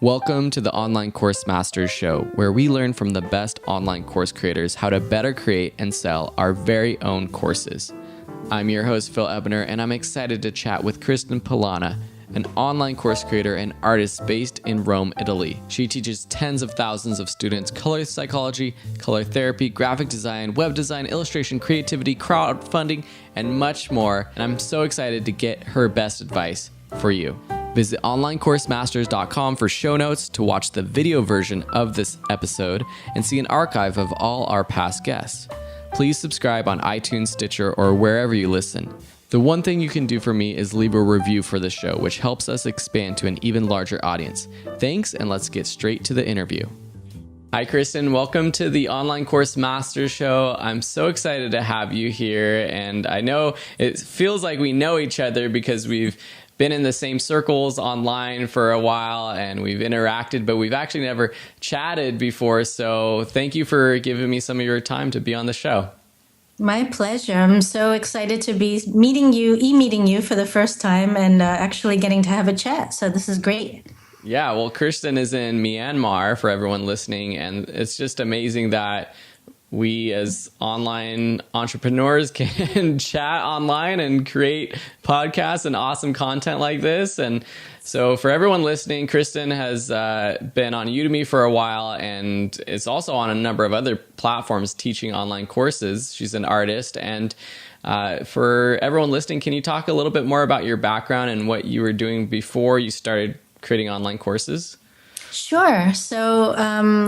Welcome to the Online Course Masters Show, where we learn from the best online course creators how to better create and sell our very own courses. I'm your host, Phil Ebner, and I'm excited to chat with Kristen Palana, an online course creator and artist based in Rome, Italy. She teaches tens of thousands of students color psychology, color therapy, graphic design, web design, illustration, creativity, crowdfunding, and much more. And I'm so excited to get her best advice for you. Visit onlinecoursemasters.com for show notes, to watch the video version of this episode, and see an archive of all our past guests. Please subscribe on iTunes, Stitcher, or wherever you listen. The one thing you can do for me is leave a review for the show, which helps us expand to an even larger audience. Thanks, and let's get straight to the interview. Hi, Kristen. Welcome to the Online Course Masters Show. I'm so excited to have you here, and I know it feels like we know each other because we've been in the same circles online for a while and we've interacted, but we've actually never chatted before. So thank you for giving me some of your time to be on the show. My pleasure. I'm so excited to be meeting you for the first time and actually getting to have a chat. So this is great. Yeah, well, Kristen is in Myanmar for everyone listening. And it's just amazing that we as online entrepreneurs can chat online and create podcasts and awesome content like this. And so for everyone listening, Kristen has been on Udemy for a while and is also on a number of other platforms teaching online courses. She's an artist. And for everyone listening, can you talk a little bit more about your background and what you were doing before you started creating online courses? Sure. So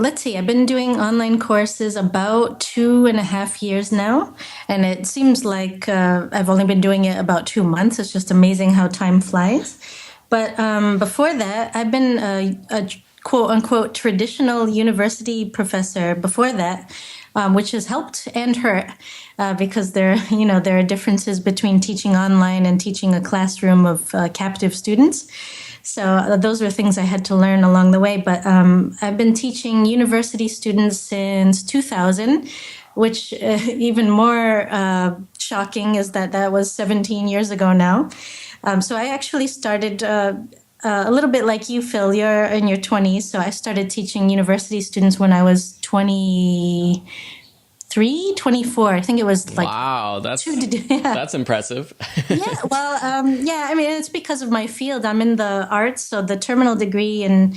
let's see. I've been doing online courses about 2.5 years now, and it seems like I've only been doing it about 2 months. It's just amazing how time flies. But before that, I've been a quote unquote traditional university professor before that, which has helped and hurt because there are differences between teaching online and teaching a classroom of captive students. So those were things I had to learn along the way. But I've been teaching university students since 2000, which even more shocking is that was 17 years ago now. So I actually started a little bit like you, Phil. You're in your 20s. So I started teaching university students when I was 24. I think it was like... Wow, that's impressive. Yeah, well, I mean, it's because of my field. I'm in the arts, so the terminal degree in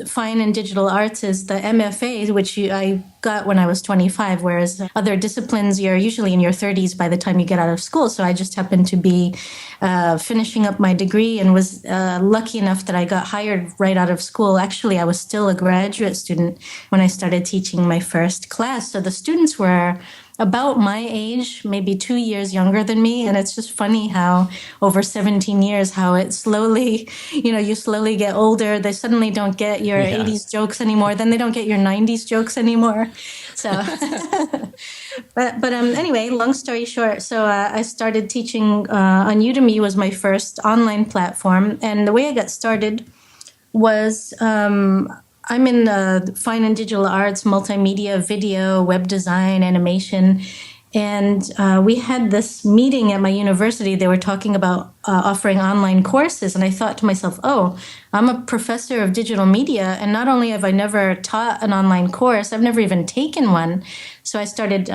fine and digital arts is the MFA, which I got when I was 25, whereas other disciplines, you're usually in your 30s by the time you get out of school. So I just happened to be finishing up my degree and was lucky enough that I got hired right out of school. Actually, I was still a graduate student when I started teaching my first class. So the students were about my age, maybe 2 years younger than me. And it's just funny how over 17 years, how it slowly, you slowly get older. They suddenly don't get your 80s jokes anymore. Then they don't get your 90s jokes anymore. So, but anyway, long story short. So I started teaching on Udemy was my first online platform. And the way I got started was, I'm in fine and digital arts, multimedia, video, web design, animation. And we had this meeting at my university. They were talking about offering online courses. And I thought to myself, oh, I'm a professor of digital media. And not only have I never taught an online course, I've never even taken one. So I started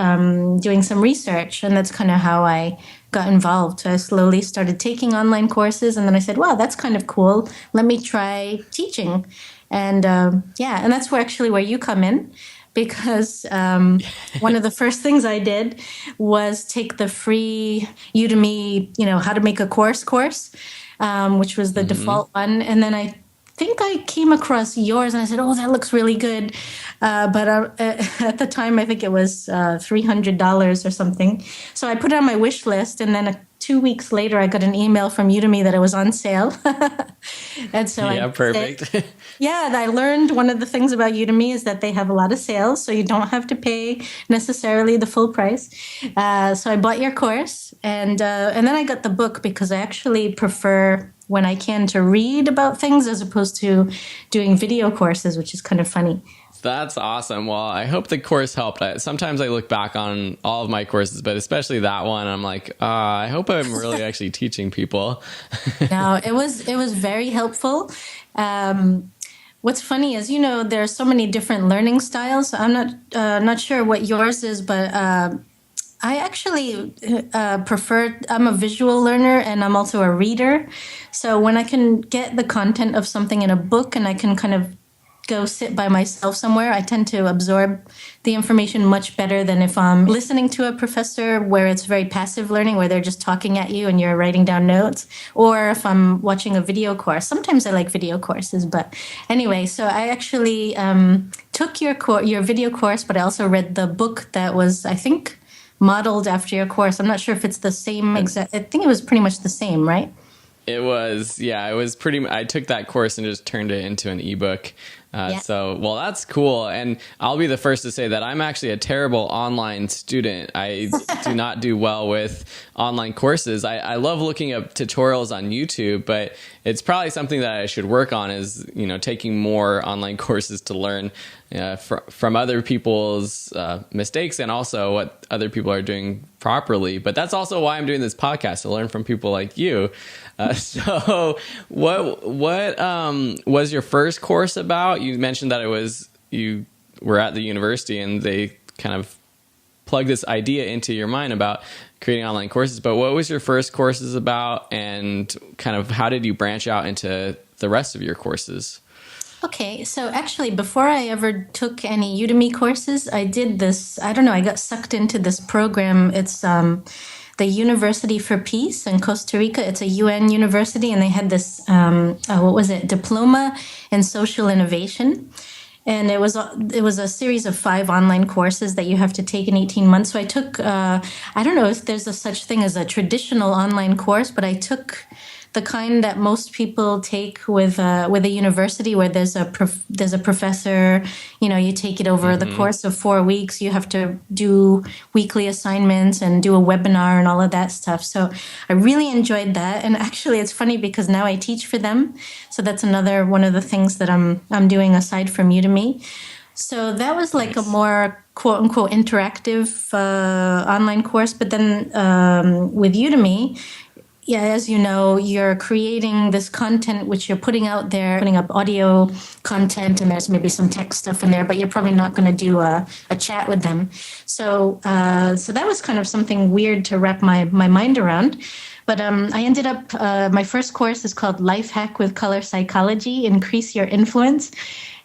doing some research. And that's kind of how I got involved. So I slowly started taking online courses. And then I said, wow, that's kind of cool. Let me try teaching. And and that's where you come in, because one of the first things I did was take the free Udemy, how to make a course, which was the default one. And then I think I came across yours and I said, oh, that looks really good. But at the time, I think it was $300 or something. So I put it on my wish list, and then 2 weeks later, I got an email from Udemy that it was on sale. And so perfect. I learned one of the things about Udemy is that they have a lot of sales, so you don't have to pay necessarily the full price. So I bought your course, and then I got the book because I actually prefer, when I can, to read about things as opposed to doing video courses, which is kind of funny. That's awesome. Well, I hope the course helped. Sometimes I look back on all of my courses, but especially that one, I'm like, I hope I'm really actually teaching people. No, it was very helpful. What's funny is, there are so many different learning styles. I'm not sure what yours is, but I actually prefer. I'm a visual learner, and I'm also a reader. So when I can get the content of something in a book, and I can kind of go sit by myself somewhere, I tend to absorb the information much better than if I'm listening to a professor where it's very passive learning, where they're just talking at you and you're writing down notes, or if I'm watching a video course. Sometimes I like video courses, but anyway, so I actually took your video course, but I also read the book that was, I think, modeled after your course. I'm not sure if it's the same exact. I think it was pretty much the same, right? It was, yeah, it was pretty. I took that course and just turned it into an ebook. Yeah. So, well, that's cool. And I'll be the first to say that I'm actually a terrible online student. I do not do well with online courses. I love looking up tutorials on YouTube, but it's probably something that I should work on is, taking more online courses to learn from other people's mistakes and also what other people are doing properly. But that's also why I'm doing this podcast, to learn from people like you. So what was your first course about? You mentioned that you were at the university and they kind of plugged this idea into your mind about creating online courses. But what was your first courses about, and kind of how did you branch out into the rest of your courses? Okay, so actually, before I ever took any Udemy courses, I did this. I don't know, I got sucked into this program. It's the University for Peace in Costa Rica. It's a UN university, and they had this, Diploma in Social Innovation. And it was a series of 5 online courses that you have to take in 18 months. So I took, I don't know if there's a such thing as a traditional online course, but I took the kind that most people take with a university, where there's a professor. You take it over the course of 4 weeks. You have to do weekly assignments and do a webinar and all of that stuff. So I really enjoyed that. And actually, it's funny because now I teach for them. So that's another one of the things that I'm doing aside from Udemy. So that was like a more quote unquote interactive online course. But then with Udemy, yeah, as you know, you're creating this content which you're putting out there, putting up audio content, and there's maybe some text stuff in there, but you're probably not going to do a chat with them. So that was kind of something weird to wrap my mind around. But I ended up, my first course is called Life Hack with Color Psychology, Increase Your Influence.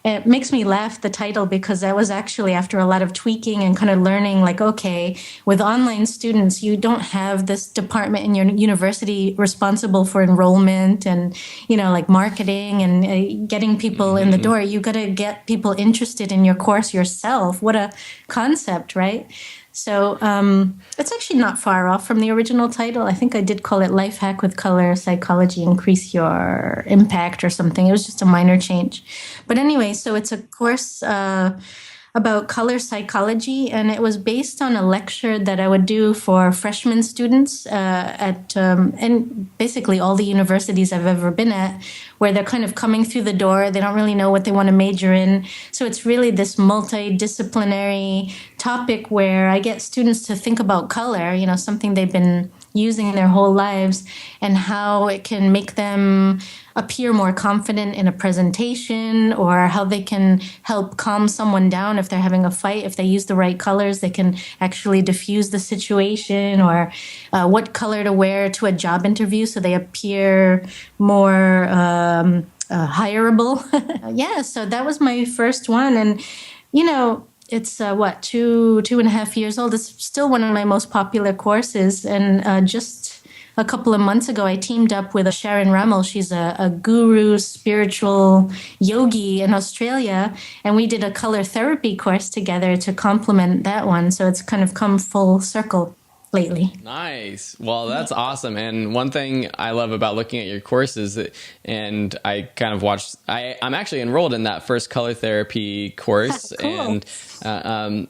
It makes me laugh, the title, because that was actually after a lot of tweaking and kind of learning, like, okay, with online students, you don't have this department in your university responsible for enrollment and, like marketing and getting people in the door. You got to get people interested in your course yourself. What a concept, right? So it's actually not far off from the original title. I think I did call it Life Hack with Color Psychology, Increase Your Impact or something. It was just a minor change. But anyway, so it's a course about color psychology, and it was based on a lecture that I would do for freshman students at and basically all the universities I've ever been at, where they're kind of coming through the door. They don't really know what they want to major in. So it's really this multidisciplinary topic where I get students to think about color, something they've been using their whole lives, and how it can make them appear more confident in a presentation, or how they can help calm someone down if they're having a fight. If they use the right colors, they can actually diffuse the situation, or what color to wear to a job interview so they appear more hireable. Yeah, so that was my first one. And, it's 2.5 years old. It's still one of my most popular courses. And just a couple of months ago, I teamed up with Sharon Rummel. She's a guru, spiritual yogi in Australia. And we did a color therapy course together to complement that one. So it's kind of come full circle lately. Nice. Well, that's awesome. And one thing I love about looking at your courses, and I kind of watched, I'm actually enrolled in that first color therapy course. Cool. And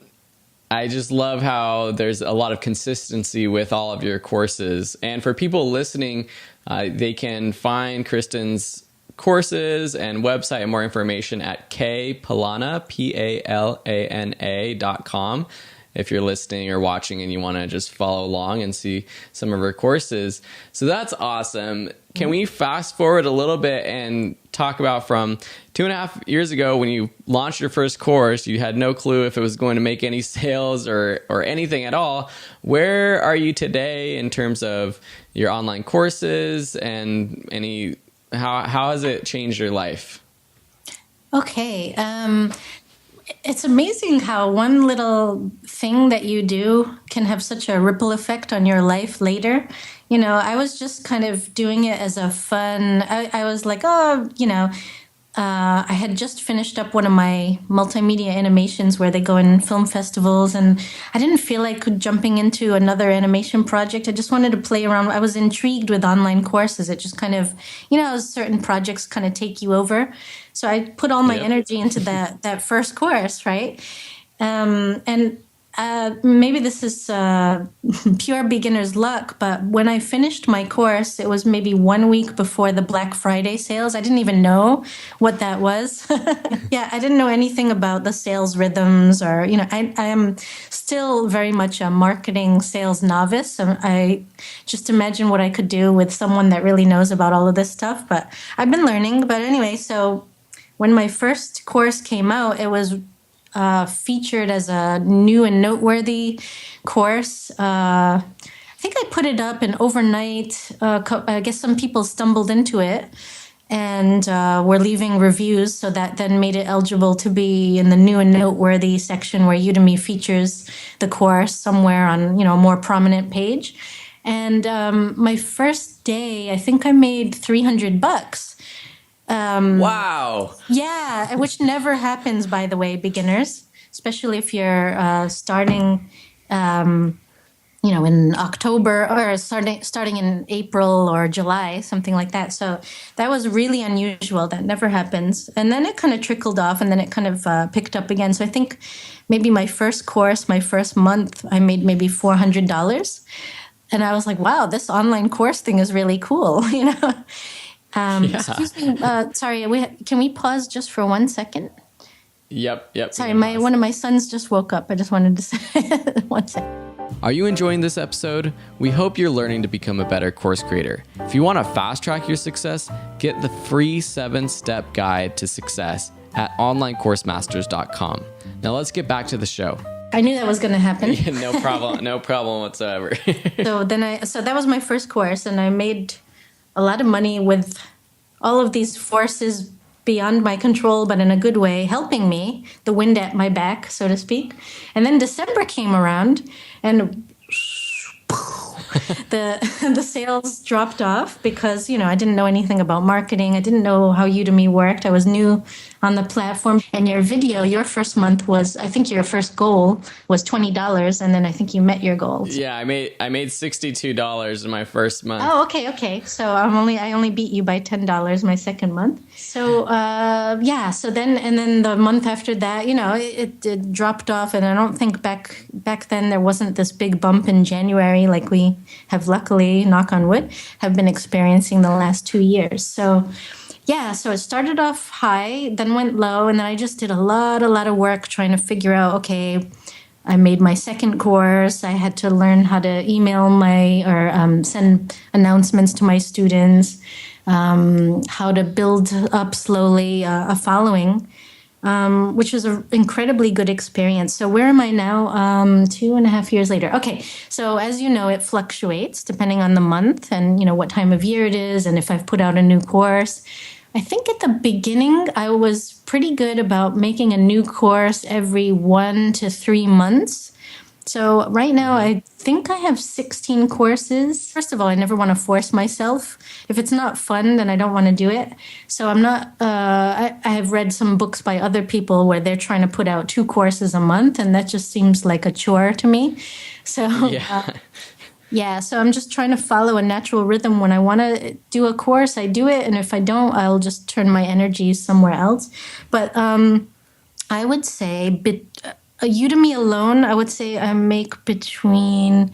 I just love how there's a lot of consistency with all of your courses. And for people listening, they can find Kristen's courses and website and more information at kpalana, PALANA.com. if you're listening or watching and you want to just follow along and see some of her courses. So that's awesome. Can we fast forward a little bit and talk about from 2.5 years ago when you launched your first course, you had no clue if it was going to make any sales or anything at all. Where are you today in terms of your online courses and how has it changed your life? Okay. It's amazing how one little thing that you do can have such a ripple effect on your life later. I was just kind of doing it as a fun, I was like, I had just finished up one of my multimedia animations where they go in film festivals, and I didn't feel like jumping into another animation project. I just wanted to play around. I was intrigued with online courses. It just kind of, certain projects kind of take you over. So I put all my energy into that first course, right? And maybe this is pure beginner's luck, but when I finished my course, it was maybe 1 week before the Black Friday sales. I didn't even know what that was. Yeah, I didn't know anything about the sales rhythms or, I am still very much a marketing sales novice. I just imagine what I could do with someone that really knows about all of this stuff, but I've been learning. But anyway, so when my first course came out, it was featured as a new and noteworthy course. I think I put it up and overnight, I guess some people stumbled into it and were leaving reviews. So that then made it eligible to be in the new and noteworthy section where Udemy features the course somewhere on, a more prominent page. And my first day, I think I made $300. Wow. Yeah, which never happens, by the way, beginners, especially if you're starting, in October or starting in April or July, something like that. So that was really unusual. That never happens. And then it kind of trickled off and then it kind of picked up again. So I think maybe my first course, my first month, I made maybe $400. And I was like, wow, this online course thing is really cool, Excuse me. Sorry, can we pause just for 1 second? Yep. Sorry, one of my sons just woke up. I just wanted to say 1 second. Are you enjoying this episode? We hope you're learning to become a better course creator. If you want to fast track your success, get the free 7-step guide to success at onlinecoursemasters.com. Now let's get back to the show. I knew that was going to happen. No problem whatsoever. So that was my first course, and I made a lot of money with all of these forces beyond my control, but in a good way, helping me, the wind at my back, so to speak. And then December came around and the sales dropped off because, I didn't know anything about marketing. I didn't know how Udemy worked. I was new on the platform. And your first month was, I think your first goal was $20. And then I think you met your goals. Yeah, I made $62 in my first month. Oh, okay. So I only beat you by $10 my second month. So, so then the month after that, it dropped off. And I don't think back then there wasn't this big bump in January like we have luckily, knock on wood, have been experiencing the last 2 years. So it started off high, then went low, and then I just did a lot of work trying to figure out, okay, I made my second course. I had to learn how to email send announcements to my students, how to build up slowly a following, which was an incredibly good experience. So where am I now? 2.5 years later. Okay, so as you know, it fluctuates depending on the month and, what time of year it is and if I've put out a new course. I think at the beginning, I was pretty good about making a new course every 1 to 3 months. So right now, I think I have 16 courses. First of all, I never want to force myself. If it's not fun, then I don't want to do it. So I'm not, I have read some books by other people where they're trying to put out 2 courses a month, and that just seems like a chore to me. So so I'm just trying to follow a natural rhythm. When I want to do a course, I do it. And if I don't, I'll just turn my energies somewhere else. But I would say Udemy alone, I would say I make between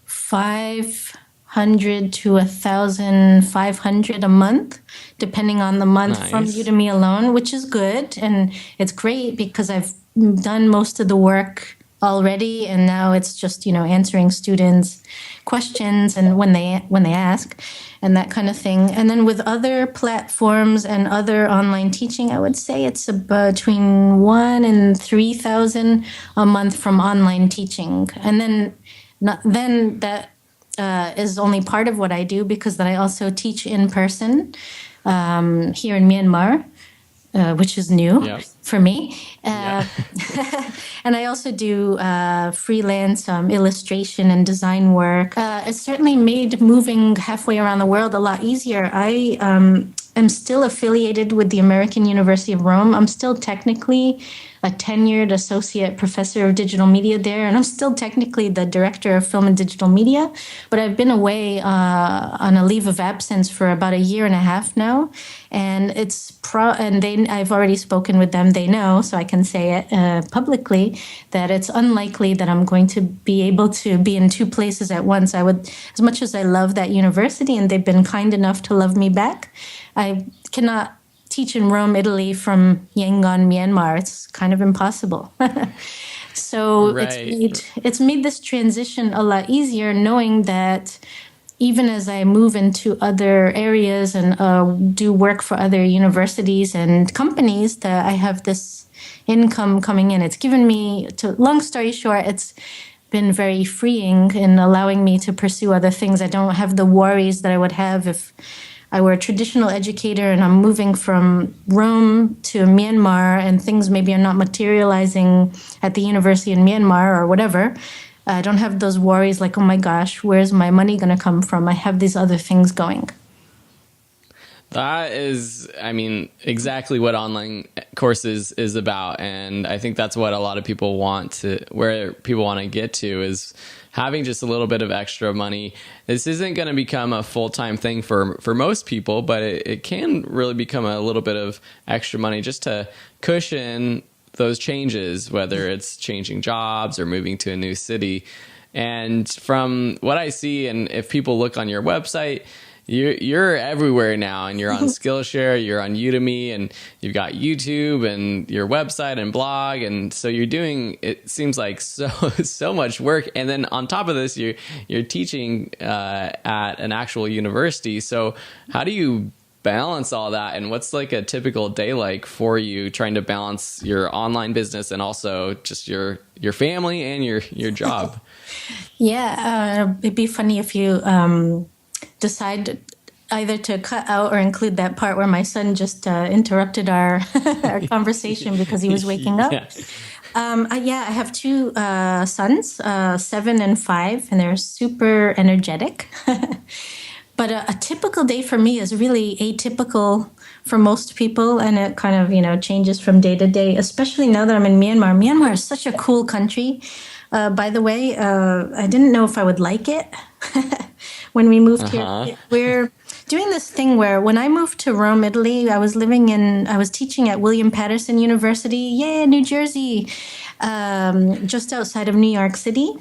500 to 1,500 a month, depending on the month from Udemy alone, which is good. And it's great because I've done most of the work already, and now it's just answering students' questions and when they ask, and that kind of thing. And then with other platforms and other online teaching, I would say it's between 1 and 3,000 a month from online teaching. And then that is only part of what I do, because then I also teach in person here in Myanmar, which is new for me. And I also do freelance illustration and design work. It certainly made moving halfway around the world a lot easier. I am still affiliated with the American University of Rome. I'm still technically a tenured associate professor of digital media there, and I'm still technically the director of film and digital media. But I've been away on a leave of absence for about a year and a half now, and I've already spoken with them. They know, so I can say it publicly, that it's unlikely that I'm going to be able to be in two places at once. As much as I love that university, and they've been kind enough to love me back, I cannot teach in Rome, Italy from Yangon, Myanmar. It's kind of impossible. So it's made this transition a lot easier, knowing that even as I move into other areas and do work for other universities and companies, that I have this income coming in. It's given me, long story short, it's been very freeing in allowing me to pursue other things. I don't have the worries that I would have if I were a traditional educator and I'm moving from Rome to Myanmar and things maybe are not materializing at the university in Myanmar or whatever. I don't have those worries like, oh my gosh, where's my money going to come from? I have these other things going. That is, exactly what online courses is about. And I think that's what a lot of people where people want to get to, is having just a little bit of extra money. This isn't going to become a full-time thing for most people, but it can really become a little bit of extra money just to cushion those changes, whether it's changing jobs or moving to a new city. And from what I see, and if people look on your website, you're everywhere now, and you're on Skillshare, you're on Udemy, and you've got YouTube and your website and blog. And so you're doing, it seems like so much work. And then on top of this, you're teaching at an actual university. So how do you balance all that? And what's like a typical day like for you, trying to balance your online business and also just your family and your job? It'd be funny if you decide either to cut out or include that part where my son just interrupted our conversation because he was waking up. I have two sons, 7 and 5, and they're super energetic. But a typical day for me is really atypical for most people, and it kind of, changes from day to day, especially now that I'm in Myanmar. Myanmar is such a cool country. By the way, I didn't know if I would like it when we moved here. We're doing this thing where when I moved to Rome, Italy, I was teaching at William Patterson University, New Jersey, just outside of New York City,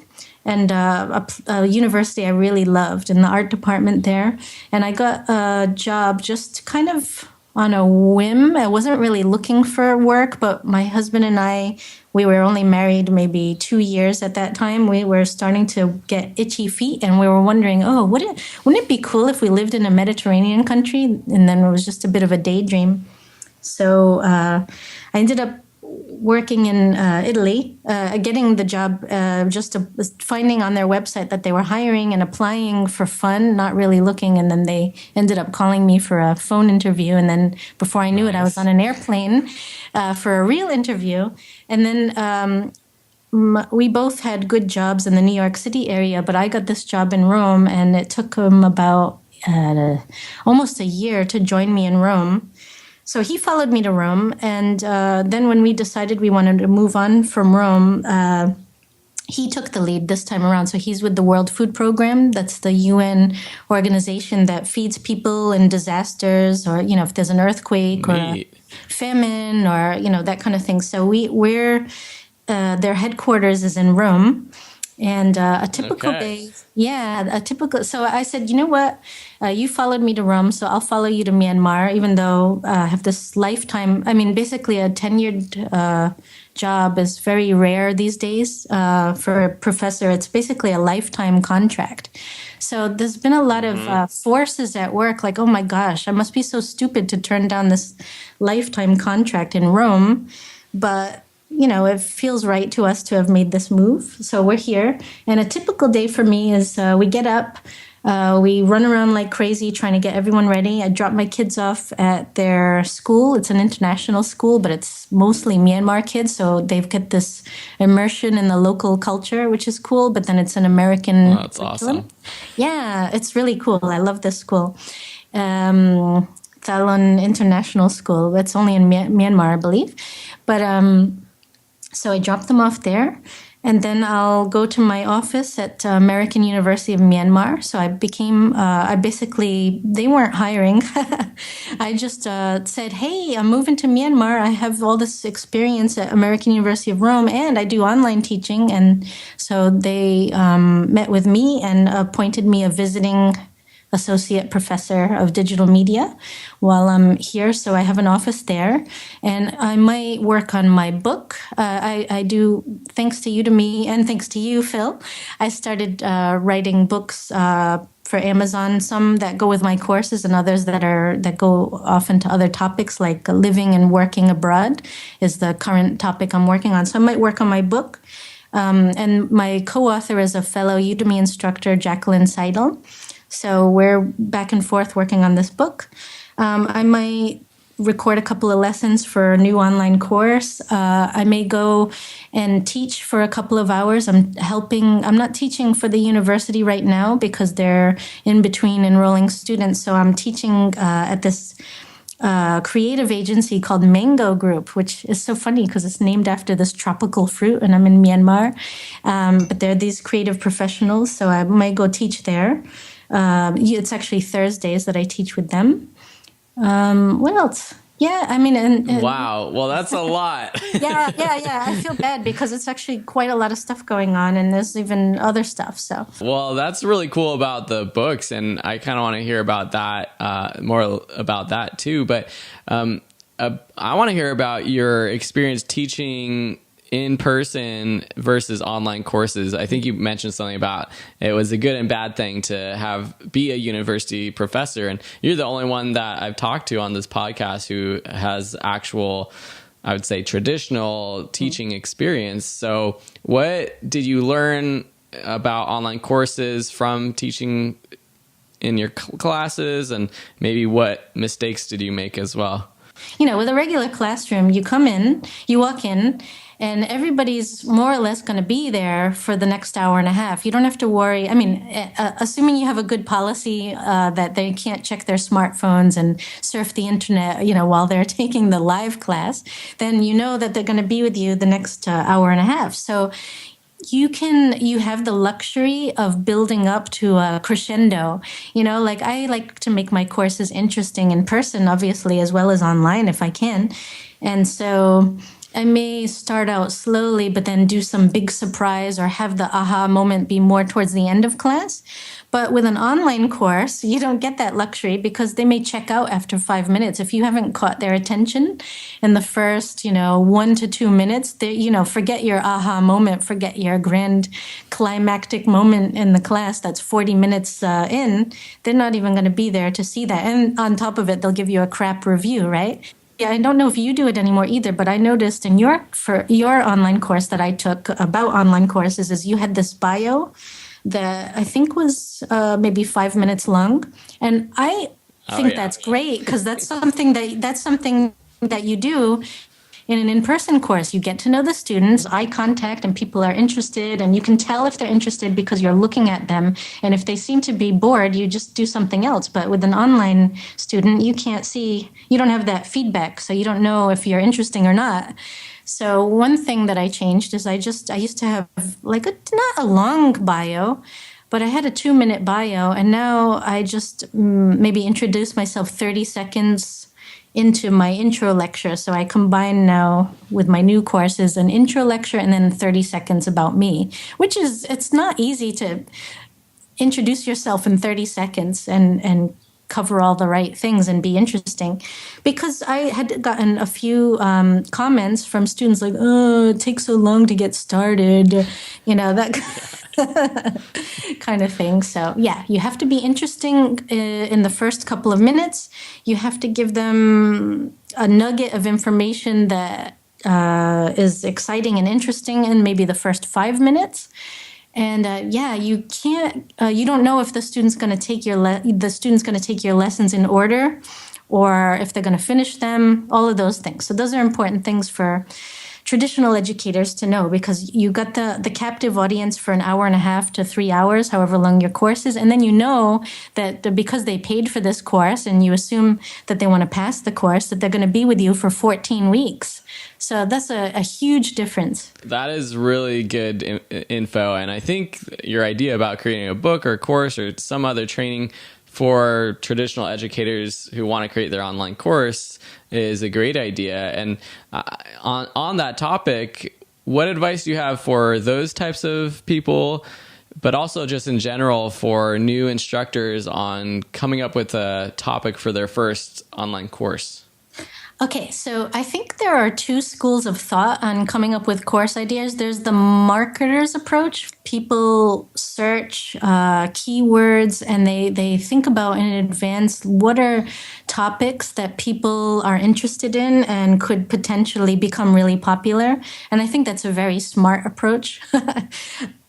and a university I really loved in the art department there. And I got a job just kind of on a whim. I wasn't really looking for work, but my husband and we were only married maybe 2 years at that time. We were starting to get itchy feet, and we were wondering, wouldn't it be cool if we lived in a Mediterranean country? And then it was just a bit of a daydream. So I ended up working in Italy, getting the job, finding on their website that they were hiring and applying for fun, not really looking. And then they ended up calling me for a phone interview. And then before I knew it, I was on an airplane for a real interview. And then we both had good jobs in the New York City area, but I got this job in Rome, and it took him about almost a year to join me in Rome. So he followed me to Rome, and then when we decided we wanted to move on from Rome, he took the lead this time around. So he's with the World Food Program. That's the UN organization that feeds people in disasters, or, if there's an earthquake or a famine or, that kind of thing. So their headquarters is in Rome. And a typical Okay. day, yeah, a typical. So I said, you know what? You followed me to Rome, so I'll follow you to Myanmar, even though I have this lifetime. I mean, basically, a tenured job is very rare these days for a professor. It's basically a lifetime contract. So there's been a lot of forces at work, like, oh my gosh, I must be so stupid to turn down this lifetime contract in Rome. But it feels right to us to have made this move. So we're here. And a typical day for me is we get up, we run around like crazy trying to get everyone ready. I drop my kids off at their school. It's an international school, but it's mostly Myanmar kids. So they've got this immersion in the local culture, which is cool. But then it's an American That's curriculum. awesome. Yeah, it's really cool. I love this school. Talon International School. It's only in Myanmar, I believe. But so I dropped them off there, and then I'll go to my office at American University of Myanmar. So I basically, they weren't hiring. I just said, hey, I'm moving to Myanmar. I have all this experience at American University of Rome, and I do online teaching. And so they met with me and appointed me a visiting associate professor of digital media while I'm here. So I have an office there, and I might work on my book. I do, thanks to Udemy and thanks to you, Phil. I started writing books for Amazon, some that go with my courses and others that go off into other topics, like living and working abroad is the current topic I'm working on. So I might work on my book. And my co-author is a fellow Udemy instructor, Jacqueline Seidel. So we're back and forth working on this book. I might record a couple of lessons for a new online course. I may go and teach for a couple of hours. I'm not teaching for the university right now because they're in between enrolling students. So I'm teaching at this creative agency called Mango Group, which is so funny because it's named after this tropical fruit, and I'm in Myanmar. But they're these creative professionals, so I might go teach there. It's actually Thursdays that I teach with them. What else? Yeah, I mean, and Wow. Well, that's a lot. yeah. I feel bad because it's actually quite a lot of stuff going on, and there's even other stuff. So, Well, that's really cool about the books, and I kind of want to hear about that, more about that too. But I want to hear about your experience teaching in person versus online courses. I think you mentioned something about it was a good and bad thing to be a university professor, and you're the only one that I've talked to on this podcast who has actual, I would say, traditional teaching experience. So what did you learn about online courses from teaching in your classes, and maybe what mistakes did you make as well? with a regular classroom, you walk in, and everybody's more or less going to be there for the next hour and a half. You don't have to worry. I mean, assuming you have a good policy that they can't check their smartphones and surf the internet, while they're taking the live class, then you know that they're going to be with you the next hour and a half. So you have the luxury of building up to a crescendo. Like I like to make my courses interesting in person, obviously, as well as online if I can. And so I may start out slowly, but then do some big surprise or have the aha moment be more towards the end of class. But with an online course, you don't get that luxury because they may check out after 5 minutes. If you haven't caught their attention in the first, 1 to 2 minutes, forget your aha moment, forget your grand climactic moment in the class that's 40 minutes in. They're not even going to be there to see that. And on top of it, they'll give you a crap review, right? Yeah, I don't know if you do it anymore either, but I noticed for your online course that I took about online courses is you had this bio that I think was maybe 5 minutes long, and I think that's great because that's something that you do in an in-person course. You get to know the students, eye contact, and people are interested, and you can tell if they're interested because you're looking at them. And if they seem to be bored, you just do something else. But with an online student, you don't have that feedback, so you don't know if you're interesting or not. So one thing that I changed is I used to have like not a long bio, but I had a 2-minute bio, and now I just maybe introduce myself 30 seconds into my intro lecture. So I combine now with my new courses an intro lecture and then 30 seconds about me, which is, it's not easy to introduce yourself in 30 seconds and cover all the right things and be interesting. Because I had gotten a few comments from students like, oh, it takes so long to get started, that kind of thing. So yeah, you have to be interesting in the first couple of minutes. You have to give them a nugget of information that is exciting and interesting in maybe the first 5 minutes. And you can't. You don't know if the student's going to take your lessons in order, or if they're going to finish them. All of those things. So those are important things for traditional educators to know, because you got the captive audience for an hour and a half to 3 hours, however long your course is, and then you know that because they paid for this course, and you assume that they want to pass the course, that they're going to be with you for 14 weeks. So that's a huge difference. That is really good info. And I think your idea about creating a book or a course or some other training for traditional educators who want to create their online course is a great idea. And on that topic, what advice do you have for those types of people, but also just in general for new instructors on coming up with a topic for their first online course? Okay, so I think there are two schools of thought on coming up with course ideas. There's the marketer's approach. People search keywords and they think about in advance what are topics that people are interested in and could potentially become really popular. And I think that's a very smart approach.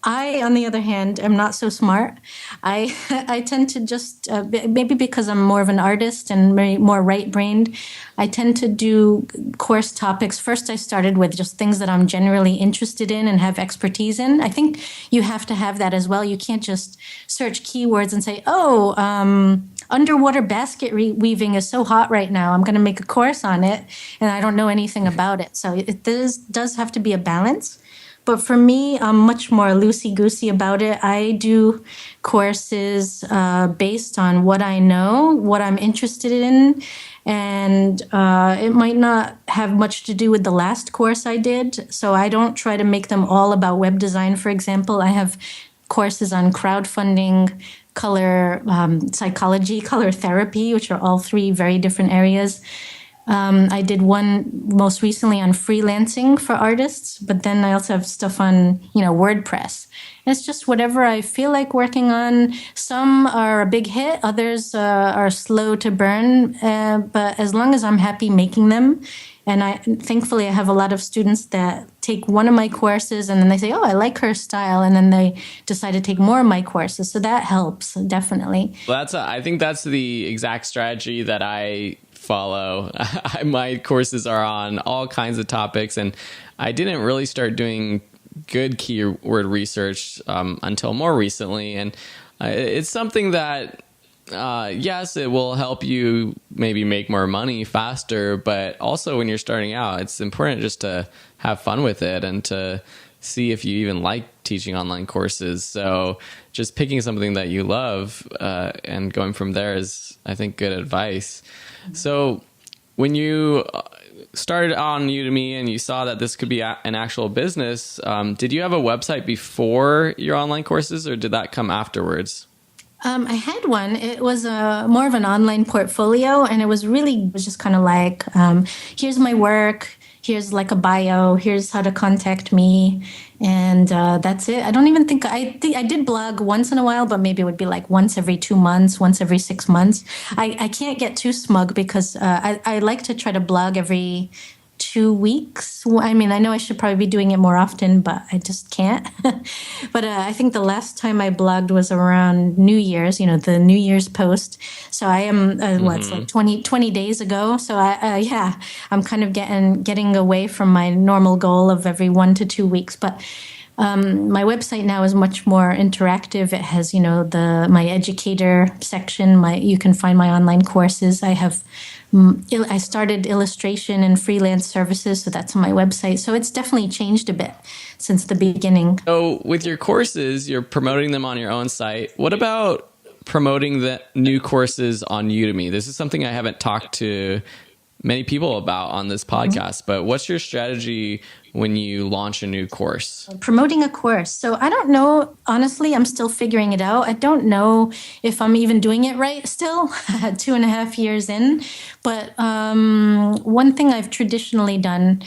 I, on the other hand, am not so smart. I tend to just, maybe because I'm more of an artist and more right-brained, I tend to do course topics. First, I started with just things that I'm generally interested in and have expertise in. I think you have to have that as well. You can't just search keywords and say, underwater basket weaving is so hot right now, I'm going to make a course on it, and I don't know anything about it. So it does have to be a balance. But for me, I'm much more loosey-goosey about it. I do courses based on what I know, what I'm interested in, and it might not have much to do with the last course I did. So I don't try to make them all about web design, for example. I have courses on crowdfunding, color psychology, color therapy, which are all three very different areas. I did one most recently on freelancing for artists, but then I also have stuff on, WordPress. And it's just whatever I feel like working on. Some are a big hit, others are slow to burn. But as long as I'm happy making them, and thankfully I have a lot of students that take one of my courses and then they say, oh, I like her style. And then they decide to take more of my courses. So that helps, definitely. Well, I think that's the exact strategy that I follow. My courses are on all kinds of topics, and I didn't really start doing good keyword research until more recently. And it's something that, yes, it will help you maybe make more money faster, but also when you're starting out, it's important just to have fun with it and to see if you even like teaching online courses. So just picking something that you love and going from there is, I think, good advice. So when you started on Udemy and you saw that this could be an actual business, did you have a website before your online courses, or did that come afterwards? I had one. It was more of an online portfolio, and it was just kind of like, here's my work, here's like a bio, here's how to contact me, and that's it. I don't even think I did blog once in a while, but maybe it would be like once every 2 months, once every 6 months. I can't get too smug because I like to try to blog every 2 weeks. I mean, I know I should probably be doing it more often, but I just can't. But I think the last time I blogged was around New Year's, the New Year's post. So I am, it's like 20 days ago. So I'm kind of getting away from my normal goal of every 1 to 2 weeks. But my website now is much more interactive. It has, my educator section. You can find my online courses. I started illustration and freelance services, so that's on my website. So it's definitely changed a bit since the beginning. So with your courses, you're promoting them on your own site. What about promoting the new courses on Udemy? This is something I haven't talked to many people about on this podcast, but what's your strategy when you launch a new course? Promoting a course. So I don't know. Honestly, I'm still figuring it out. I don't know if I'm even doing it right still, 2.5 years in. But one thing I've traditionally done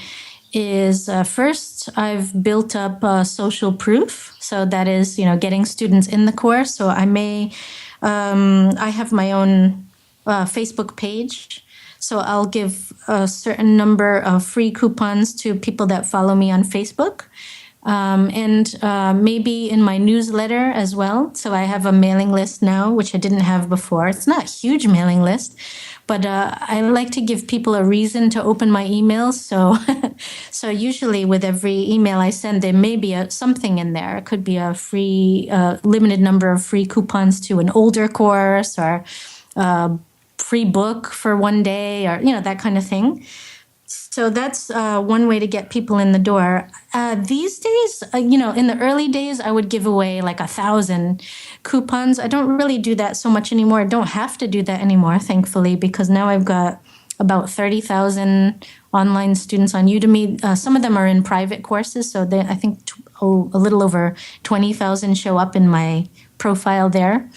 is first I've built up social proof. So that is, getting students in the course. So I have my own Facebook page. So I'll give a certain number of free coupons to people that follow me on Facebook. And maybe in my newsletter as well. So I have a mailing list now, which I didn't have before. It's not a huge mailing list, but I like to give people a reason to open my emails. So usually with every email I send, there may be something in there. It could be a free, limited number of free coupons to an older course, or free book for one day, or that kind of thing. So that's one way to get people in the door. These days, in the early days, I would give away like 1,000 coupons. I don't really do that so much anymore. I don't have to do that anymore, thankfully, because now I've got about 30,000 online students on Udemy. Some of them are in private courses, so I think a little over 20,000 show up in my profile there.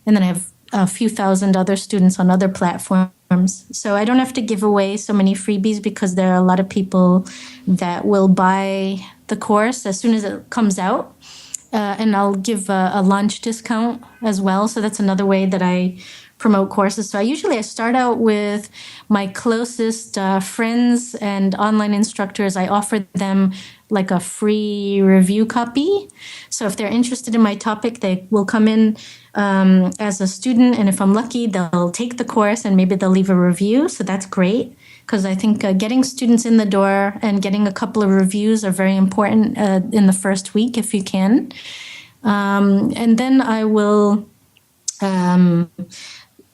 And then I have a few thousand other students on other platforms. So I don't have to give away so many freebies because there are a lot of people that will buy the course as soon as it comes out. And I'll give a launch discount as well. So that's another way that I promote courses. So I start out with my closest friends and online instructors. I offer them like a free review copy. So if they're interested in my topic, they will come in as a student. And if I'm lucky, they'll take the course and maybe they'll leave a review. So that's great, because I think getting students in the door and getting a couple of reviews are very important in the first week if you can. And then I will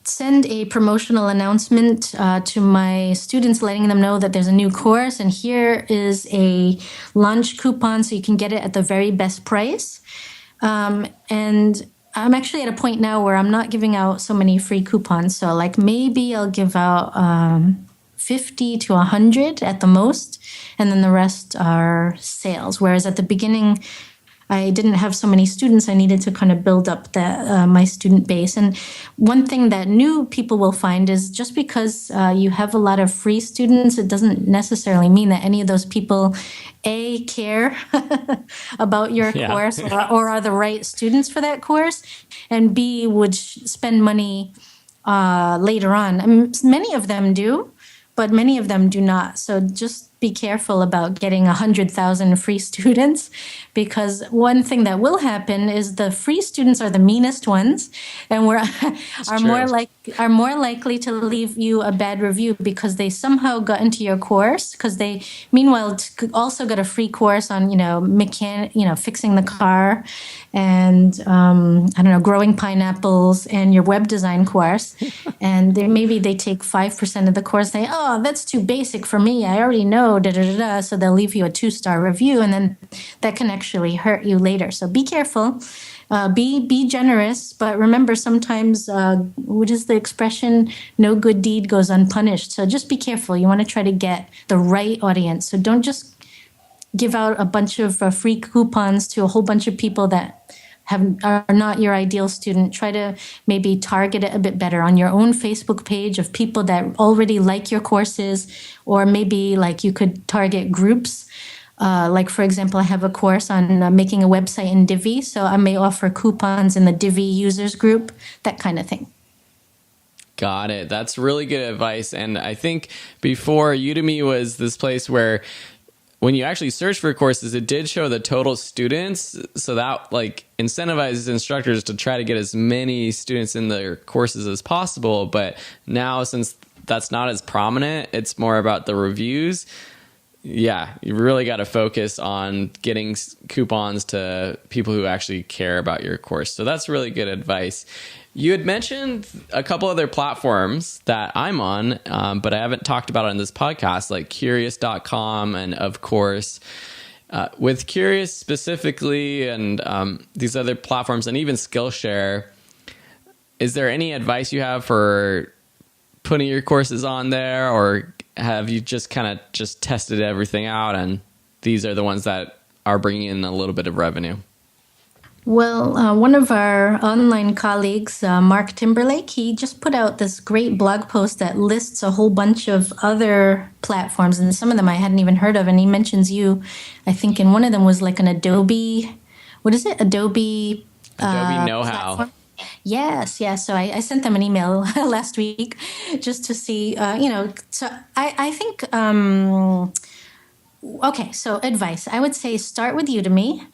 send a promotional announcement to my students, letting them know that there's a new course, and here is a launch coupon so you can get it at the very best price. And I'm actually at a point now where I'm not giving out so many free coupons. So like maybe I'll give out 50 to 100 at the most, and then the rest are sales. Whereas at the beginning, I didn't have so many students. I needed to kind of build up my student base. And one thing that new people will find is just because you have a lot of free students, it doesn't necessarily mean that any of those people, A, care about your course or are the right students for that course, and B, would spend money later on. I mean, many of them do, but many of them do not. So just be careful about getting 100,000 free students, because one thing that will happen is the free students are the meanest ones, and are more likely to leave you a bad review because they somehow got into your course, because they meanwhile also got a free course on fixing the car, and growing pineapples, and your web design course, and maybe they take 5% of the course. They, oh, that's too basic for me, I already know. So they'll leave you a 2-star review, and then that can actually hurt you later. So be careful, be generous, but remember, sometimes what is the expression? No good deed goes unpunished. So just be careful. You want to try to get the right audience. So don't just give out a bunch of free coupons to a whole bunch of people that are not your ideal student. Try to maybe target it a bit better on your own Facebook page of people that already like your courses, or maybe like you could target groups. Like, for example, I have a course on making a website in Divi, so I may offer coupons in the Divi users group, that kind of thing. Got it. That's really good advice. And I think before, Udemy was this place where when you actually search for courses, it did show the total students. So that like incentivizes instructors to try to get as many students in their courses as possible. But now, since that's not as prominent, it's more about the reviews. Yeah, you really got to focus on getting coupons to people who actually care about your course. So that's really good advice. You had mentioned a couple other platforms that I'm on, but I haven't talked about it on this podcast, like Curious.com and, of course, with Curious specifically, and these other platforms, and even Skillshare. Is there any advice you have for putting your courses on there, or have you just kind of just tested everything out and these are the ones that are bringing in a little bit of revenue? Well, one of our online colleagues, Mark Timberlake, he just put out this great blog post that lists a whole bunch of other platforms, and some of them I hadn't even heard of. And he mentions you, I think, in one of them was like an Adobe, what is it? Adobe Know-How. platform. Yes, yes. So I sent them an email last week just to see, so I think, okay, so advice. I would say start with Udemy.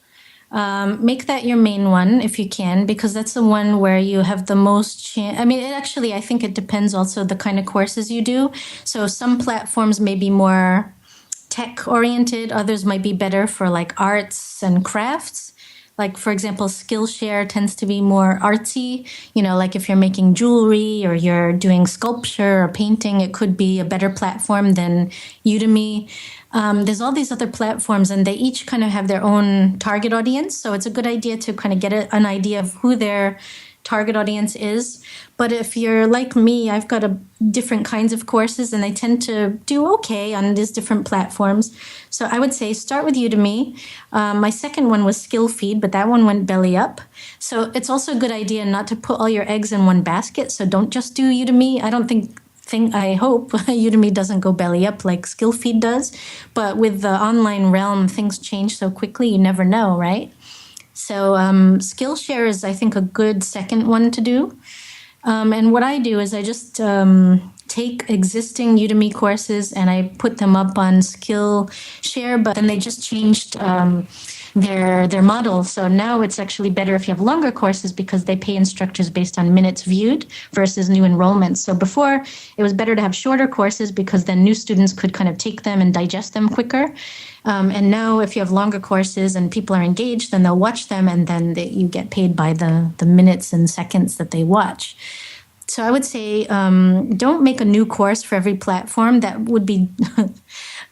Make that your main one if you can, because that's the one where you have the most chance. I mean, I think it depends also the kind of courses you do. So some platforms may be more tech oriented, others might be better for like arts and crafts. Like, for example, Skillshare tends to be more artsy. Like if you're making jewelry or you're doing sculpture or painting, it could be a better platform than Udemy. There's all these other platforms, and they each kind of have their own target audience. So it's a good idea to kind of get an idea of who their target audience is. But if you're like me, I've got different kinds of courses, and they tend to do okay on these different platforms. So I would say start with Udemy. My second one was Skillfeed, but that one went belly up. So it's also a good idea not to put all your eggs in one basket. So don't just do Udemy. I hope Udemy doesn't go belly up like Skillfeed does. But with the online realm, things change so quickly, you never know, right? So Skillshare is, I think, a good second one to do. And what I do is I just take existing Udemy courses and I put them up on Skillshare, but then they just changed their model. So now it's actually better if you have longer courses because they pay instructors based on minutes viewed versus new enrollments. So before, it was better to have shorter courses because then new students could kind of take them and digest them quicker. And now if you have longer courses and people are engaged, then they'll watch them, and then you get paid by the minutes and seconds that they watch. So I would say don't make a new course for every platform. That would be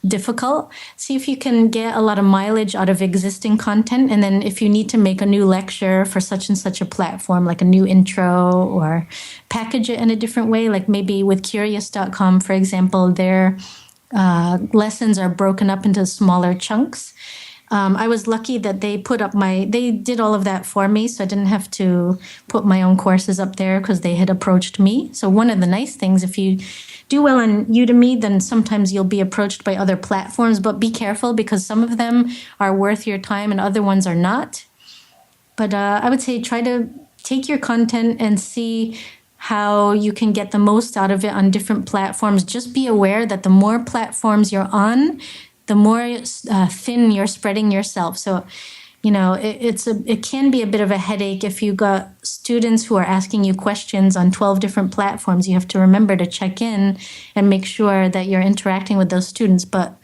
difficult. See if you can get a lot of mileage out of existing content. And then if you need to make a new lecture for such and such a platform, like a new intro, or package it in a different way, like maybe with Curious.com, for example, their lessons are broken up into smaller chunks. I was lucky that they did all of that for me, so I didn't have to put my own courses up there because they had approached me. So one of the nice things, if you do well on Udemy, then sometimes you'll be approached by other platforms, but be careful because some of them are worth your time and other ones are not. But I would say try to take your content and see how you can get the most out of it on different platforms. Just be aware that the more platforms you're on, the more thin you're spreading yourself. So, it can be a bit of a headache if you got students who are asking you questions on 12 different platforms. You have to remember to check in and make sure that you're interacting with those students. But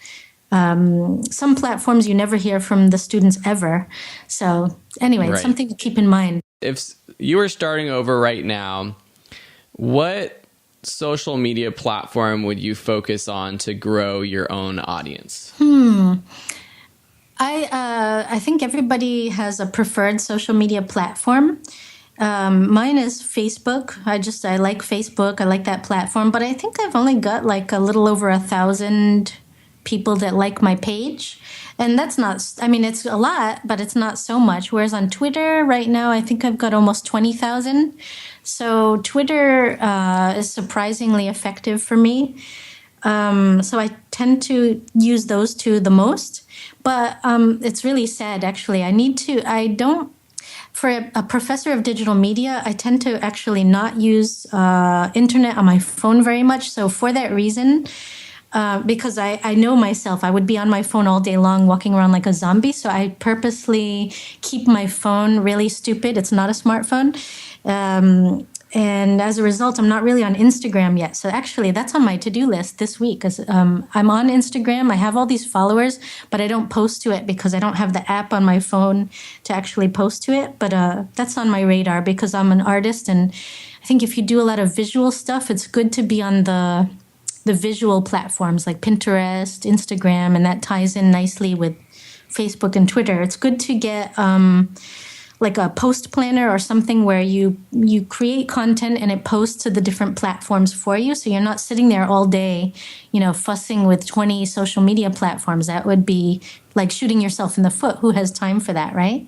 some platforms you never hear from the students ever. So anyway, It's something to keep in mind. If you were starting over right now, what social media platform would you focus on to grow your own audience? I think everybody has a preferred social media platform. Mine is Facebook. I like Facebook. I like that platform, but I think I've only got like a little over 1,000 people that like my page. And that's not, it's a lot, but it's not so much. Whereas on Twitter right now, I think I've got almost 20,000. So Twitter is surprisingly effective for me. So I tend to use those two the most. But it's really sad, actually. For a professor of digital media, I tend to actually not use internet on my phone very much. So for that reason, because I know myself, I would be on my phone all day long walking around like a zombie. So I purposely keep my phone really stupid. It's not a smartphone. And as a result, I'm not really on Instagram yet. So actually, that's on my to-do list this week. Because I'm on Instagram. I have all these followers, but I don't post to it because I don't have the app on my phone to actually post to it. But that's on my radar because I'm an artist. And I think if you do a lot of visual stuff, it's good to be on the visual platforms like Pinterest, Instagram, and that ties in nicely with Facebook and Twitter. It's good to get like a post planner or something where you create content and it posts to the different platforms for you. So you're not sitting there all day, fussing with 20 social media platforms. That would be like shooting yourself in the foot. Who has time for that, right?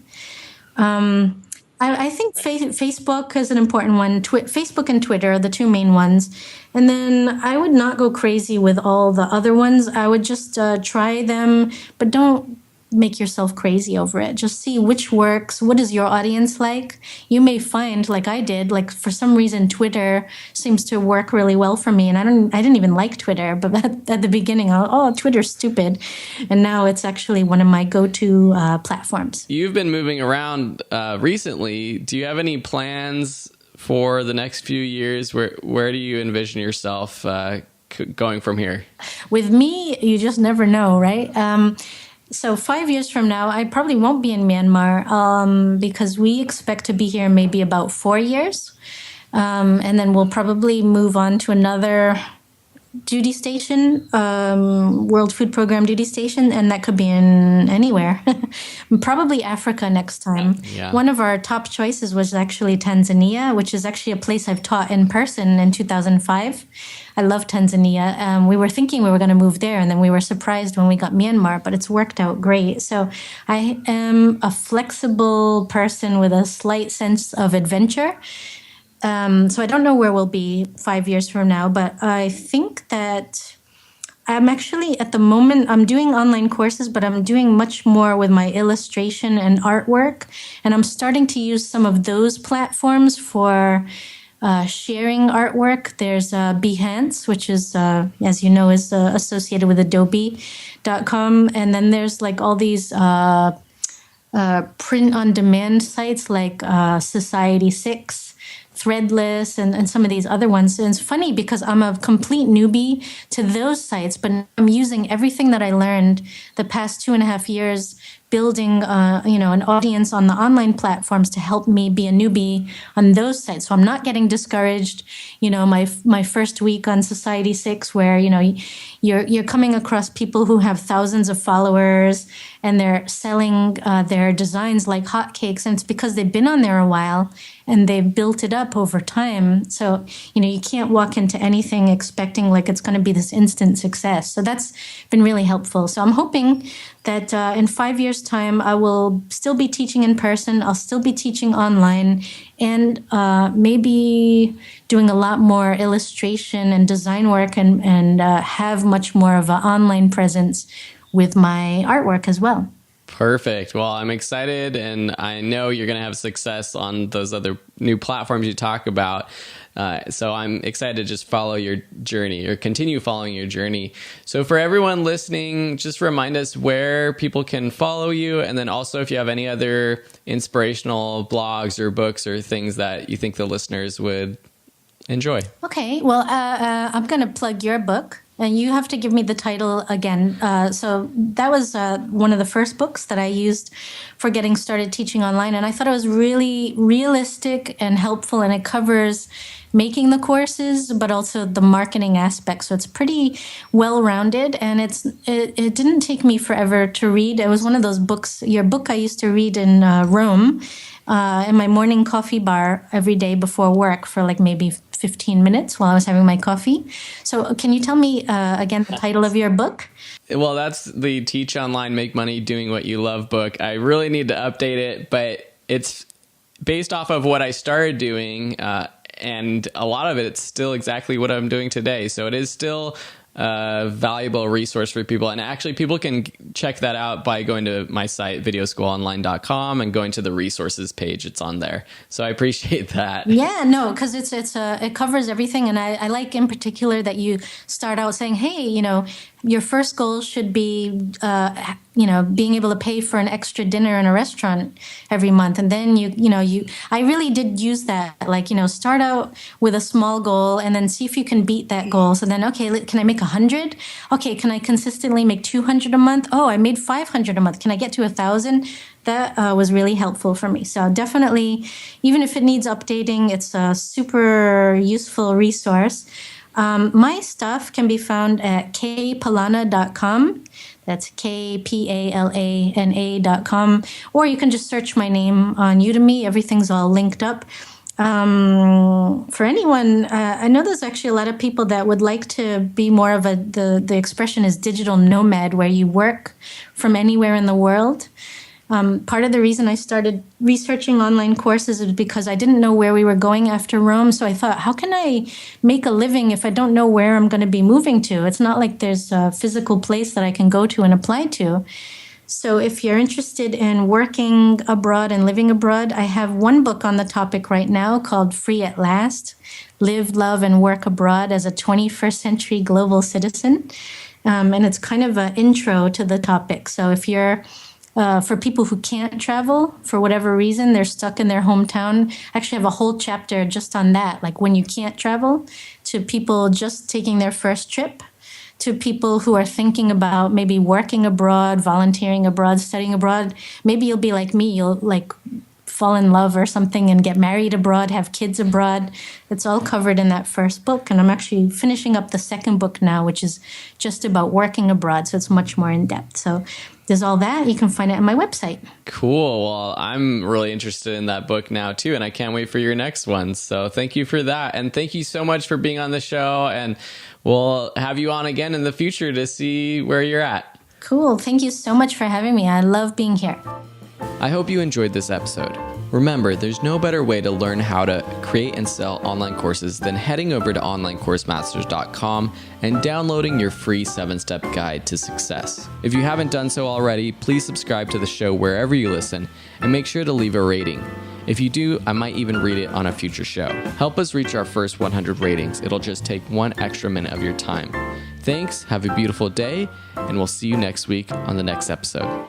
I think Facebook is an important one. Facebook and Twitter are the two main ones. And then I would not go crazy with all the other ones. I would just try them, but don't make yourself crazy over it. Just see which works. What is your audience like? You may find, like I did, like for some reason Twitter seems to work really well for me, and I didn't even like Twitter, but at the beginning, Twitter's stupid, and now it's actually one of my go-to platforms. You've been moving around recently. Do you have any plans for the next few years? Where do you envision yourself going from here? With me, you just never know, right? So 5 years from now, I probably won't be in Myanmar because we expect to be here maybe about 4 years. And then we'll probably move on to another duty station, World Food Program duty station, and that could be in anywhere. Probably Africa next time. Yeah. One of our top choices was actually Tanzania, which is actually a place I've taught in person in 2005. I love Tanzania. We were thinking we were going to move there, and then we were surprised when we got Myanmar, but it's worked out great. So I am a flexible person with a slight sense of adventure. So I don't know where we'll be 5 years from now, but I think that I'm actually, at the moment, I'm doing online courses, but I'm doing much more with my illustration and artwork. And I'm starting to use some of those platforms for sharing artwork. There's Behance, which is, as you know, is associated with Adobe.com. And then there's like all these print-on-demand sites like Society6, Threadless, and some of these other ones. And it's funny because I'm a complete newbie to those sites, but I'm using everything that I learned the past 2.5 years building an audience on the online platforms to help me be a newbie on those sites. So I'm not getting discouraged. My first week on Society6, where you're coming across people who have thousands of followers and they're selling their designs like hotcakes, and it's because they've been on there a while and they've built it up over time. So you can't walk into anything expecting like it's going to be this instant success. So that's been really helpful. So I'm hoping that in 5 years' time, I will still be teaching in person. I'll still be teaching online, and maybe doing a lot more illustration and design work, and have much more of an online presence with my artwork as well. Perfect. Well, I'm excited, and I know you're going to have success on those other new platforms you talk about. So I'm excited to just follow your journey, or continue following your journey. So for everyone listening, just remind us where people can follow you. And then also if you have any other inspirational blogs or books or things that you think the listeners would enjoy. Okay. Well, I'm going to plug your book. And you have to give me the title again. So that was one of the first books that I used for getting started teaching online. And I thought it was really realistic and helpful. And it covers making the courses, but also the marketing aspect. So it's pretty well-rounded. And it didn't take me forever to read. It was one of those books, your book I used to read in Rome, in my morning coffee bar every day before work for like maybe 15 minutes while I was having my coffee. So can you tell me again the title of your book? Well, that's the Teach Online, Make Money Doing What You Love book. I really need to update it, but it's based off of what I started doing, and a lot of it's still exactly what I'm doing today. So it is still a valuable resource for people. And actually, people can check that out by going to my site, videoschoolonline.com, and going to the resources page. It's on there. So I appreciate that. Yeah, no, because it covers everything. And I like in particular that you start out saying, hey, your first goal should be, being able to pay for an extra dinner in a restaurant every month. And then I really did use that, start out with a small goal and then see if you can beat that goal. So then, okay, can I make 100? Okay, can I consistently make 200 a month? Oh, I made 500 a month. Can I get to 1,000? That was really helpful for me. So definitely, even if it needs updating, it's a super useful resource. My stuff can be found at kpalana.com. That's KPALANA.com. Or you can just search my name on Udemy. Everything's all linked up. For anyone, I know there's actually a lot of people that would like to be more of the expression is digital nomad, where you work from anywhere in the world. Part of the reason I started researching online courses is because I didn't know where we were going after Rome. So I thought, how can I make a living if I don't know where I'm going to be moving to? It's not like there's a physical place that I can go to and apply to. So if you're interested in working abroad and living abroad, I have one book on the topic right now called Free at Last: Live, Love, and Work Abroad as a 21st Century Global Citizen. And it's kind of an intro to the topic. So if you're for people who can't travel for whatever reason, they're stuck in their hometown. I actually have a whole chapter just on that, like when you can't travel, to people just taking their first trip, to people who are thinking about maybe working abroad, volunteering abroad, studying abroad. Maybe you'll be like me, you'll like fall in love or something and get married abroad, have kids abroad. It's all covered in that first book. And I'm actually finishing up the second book now, which is just about working abroad. So it's much more in depth. So there's all that. You can find it on my website. Cool. Well, I'm really interested in that book now too, and I can't wait for your next one. So thank you for that. And thank you so much for being on the show. And we'll have you on again in the future to see where you're at. Cool. Thank you so much for having me. I love being here. I hope you enjoyed this episode. Remember, there's no better way to learn how to create and sell online courses than heading over to onlinecoursemasters.com and downloading your free 7-step guide to success. If you haven't done so already, please subscribe to the show wherever you listen and make sure to leave a rating. If you do, I might even read it on a future show. Help us reach our first 100 ratings. It'll just take 1 extra minute of your time. Thanks, have a beautiful day, and we'll see you next week on the next episode.